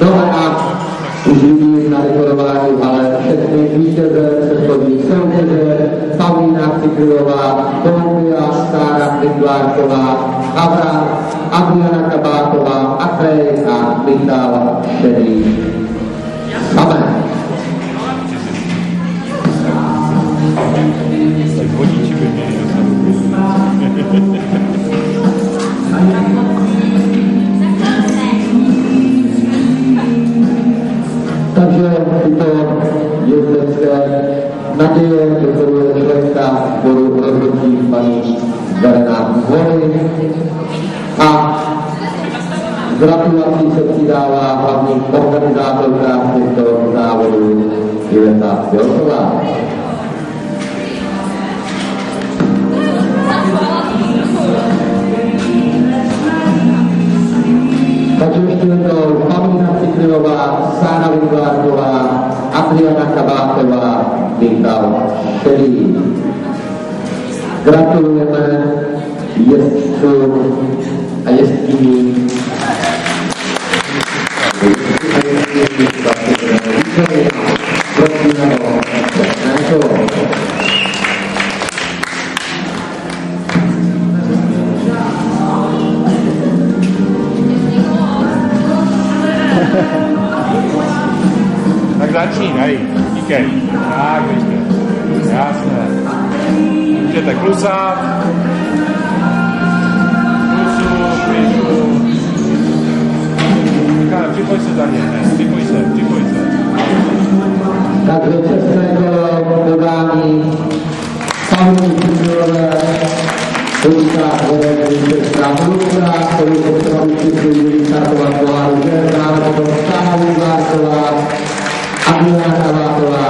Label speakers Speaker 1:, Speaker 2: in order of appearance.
Speaker 1: No a už vidím na dekorování, ale všechny vítěze předchozí soutěže, Pavlína Cyklová, Kolumbia, Sára Kliklárková, Havran, Adriana Kabáková, Atrej a Michal Šedý. Amen. Takže tyto jezdecké naděje dochoduje členka sboru rozhodčí paní Verena Hory a gratulací se přidává hlavní organizátorka těchto závodů Iveta Pilsová. Takže ještě jednou Pavlína Cyklová, Sára Kliklárková, Adriana Kabáková, Michal Šedý. Gratulujeme jezdcům a jezdkyním.
Speaker 2: Tak začínej, díkej. Tak, běžte. Jasné. Můžete klusat. Klusu. Připoj se za ně, připoj se.
Speaker 1: Takže čestné kolo dodání Pavlíny Cyklové, Lucka Vodek, který potřeba učit startovat poháru, že je právě to Sára Kliklárková, Adriana Kabáková.